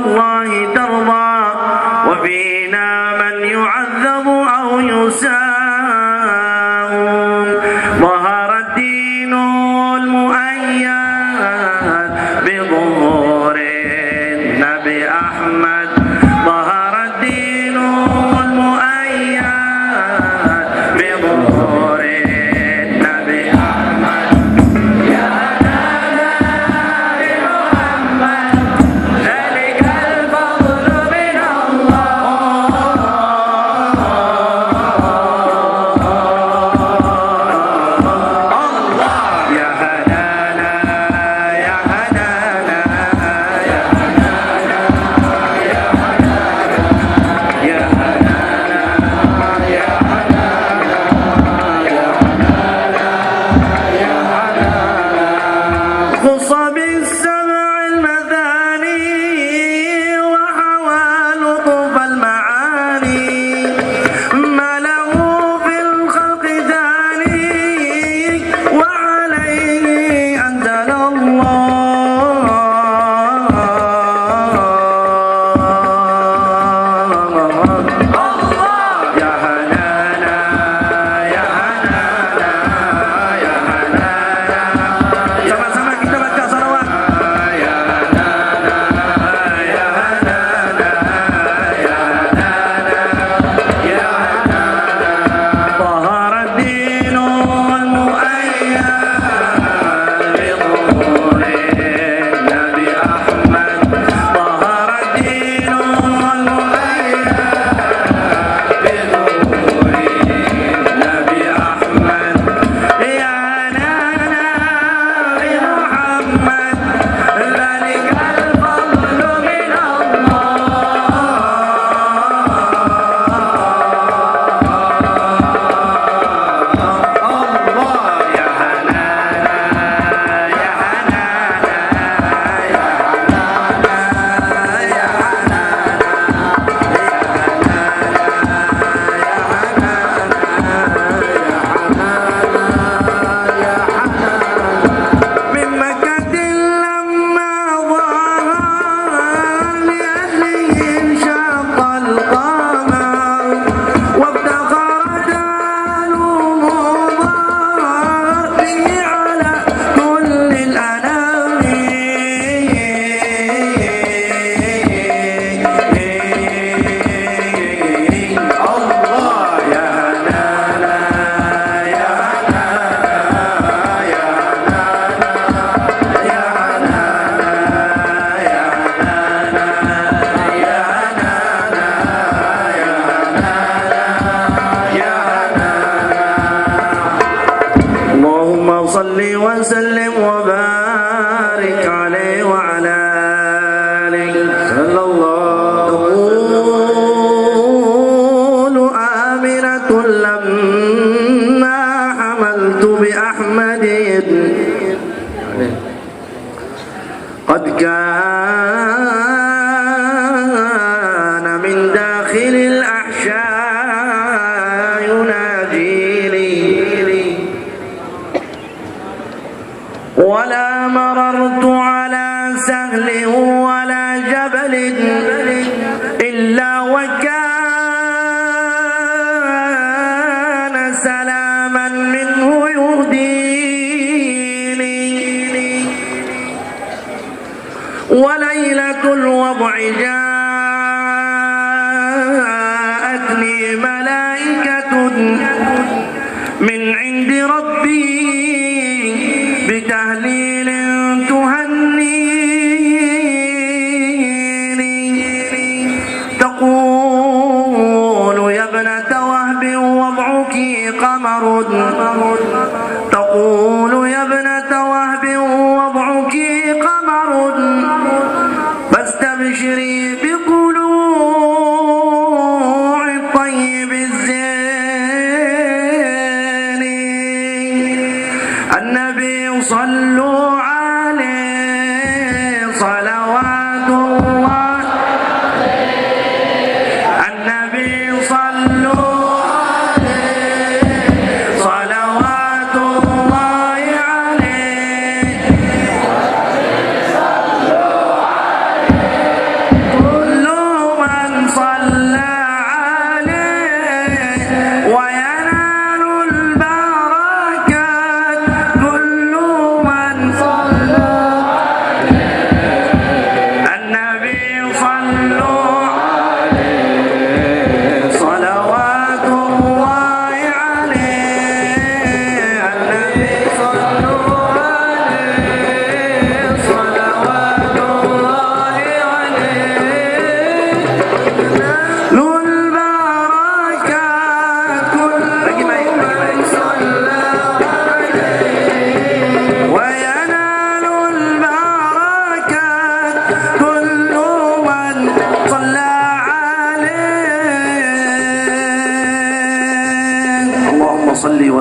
الله ترضى وفينا من يعذب أو يساوم ظهر الدين المؤيد بظهور النبي أحمد ظهر الدين المؤيد بظهور النبي أحمد يا هدانا بمحمد ذلك الفضل من الله يا هدانا يا هدانا يا هدانا يا هدانا يا هدانا يا هدانا يا هدانا خص بالسبع المثاني وحوى لطف المعاني ما له في الخلق ثاني وعليه أنزل الله يا هنانا يا هنانا يا هنانا sama-sama kita baca salawat ya هنانا يا هنانا يا هنانا يا هنانا ظهر الدين المؤيد بظهور النبي أحمد ظهر الدين المؤيد بظهور النبي أحمد يا هنانا بمحمد ذلك الفضل من الله يا هنانا يا هنانا يا هنانا يا من مكة لما ظهر لأهله انشق القمر وافتخرت علوم ظهر به على كل الأنام الله يا هنانا يا هنانا يا هنانا يا هنانا يا هنانا يا هنانا يا هنانا يا هنانا اللهم صل وسلم وبارك عليه وعلى آله صلى الله تقول آمنة لما حملت بأحمد قد كان من داخل الأحشاء يناجيني ولا مررت على سهل ولا جبل إلا وكان سلاما منه يهديني وليلة الوضع جاءتني ملائكة من عند ربي بتهليل تهنيني تقول يا ابنة وهب وضعك قمر تقول يا ابنة وهب وضعك قمر فاستبشري بقلوع الطيب الزين النبي صلوا عليه صلوات الله النبي صلوا عليه صلوات الله عليه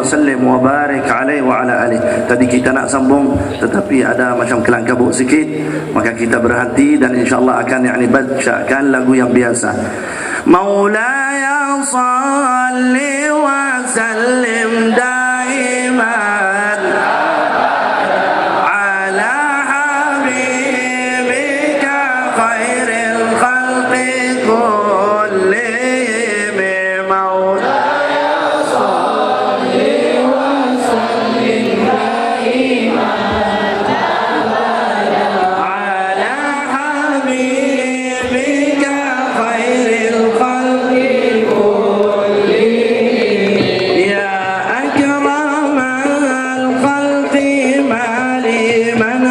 sallim wa barik alaihi wa ala alihi. Tadi kita nak sambung tetapi ada macam kelang kabut sikit, maka kita berhenti dan insyaallah akan bacakan lagu yang biasa. Maulaya salli wa sallim daiman ala habibika khairil khalqi kullihim. Maulaya salli wa sallim daiman ala habibika khairil khalqi kullihim. Ya akramal khalqi ma liman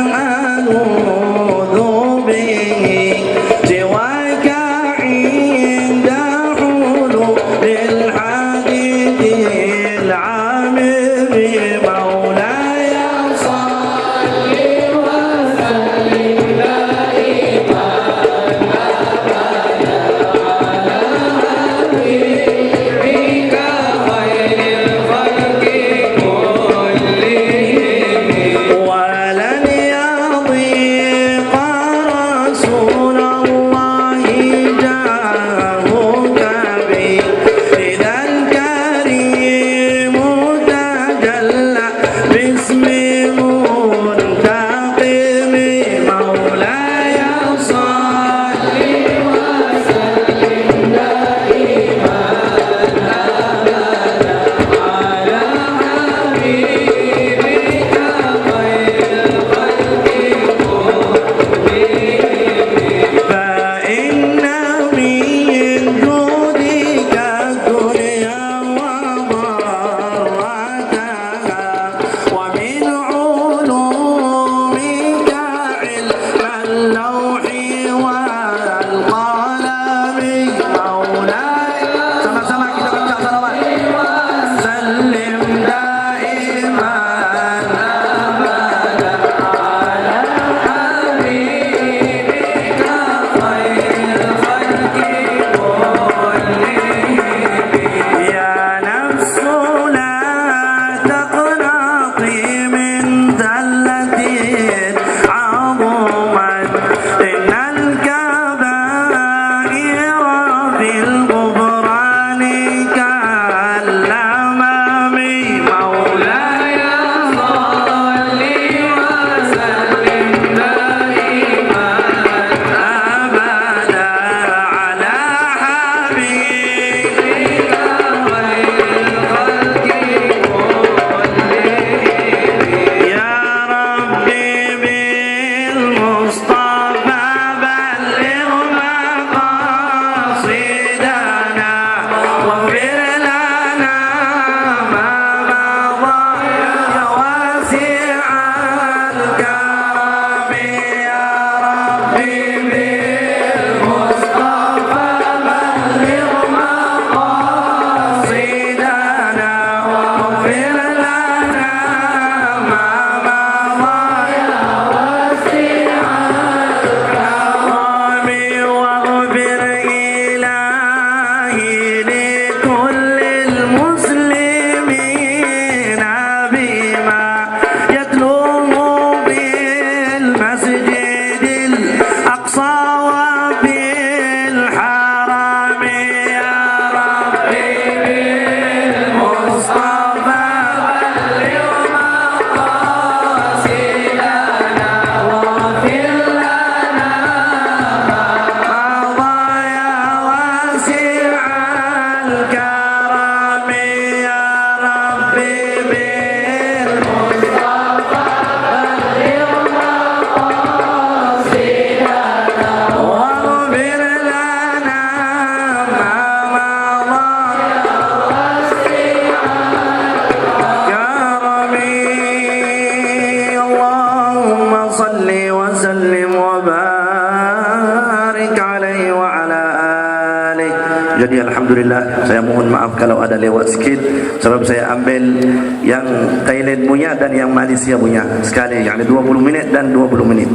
aludhu bihi siwaka inda hulul hadithil amiri. Maulaya salli wa sallim ولن يضيق رسول الله جاهك بي إذا الكريم تجلى باسم منتقم. مولاي صل وسلم دائما على حبيبك خير الخلق كلهم. فإن من جودك الدنيا وضرتها ومن علومك علم اللوح والقلم. مولاي sama-sama kita baca salawat. Sallim daiman abada ala habibika khairil khalqi kullihim. Ya nafsu la taqnati min dhallatin azumat innal kabaira fil ghufrani ka'allamami. Maulaya salli wa sallim daiman abada ala habibika khairil khalqi kullihim. Ya Rabbi bil Mustafa balligh maqasidana waghfir lana ma madha ya wasi'al karami. Ya Rabbi bil Mustafa balligh maqasidana waghfir lana ma madha ya wasi'al karami. واغفر إلهي لكل المسلمين بما يتلوه بالمسجد الأقصى وبالحرم. يا ربي بالمصطفى بلغ مقاصدنا واغفر لنا مضى يا واسع الكرم. يا ربي بالمصطفى بلغ مقاصدنا واغفر لنا ما مضى يا واسع الكرم. اللهم صل وسلم وبارك عليه وعلى آله. Jadi alhamdulillah, saya mohon maaf kalau ada lewat sikit sebab saya ambil yang Thailand punya dan yang Malaysia punya sekali, yakni 20 minit dan 20 minit.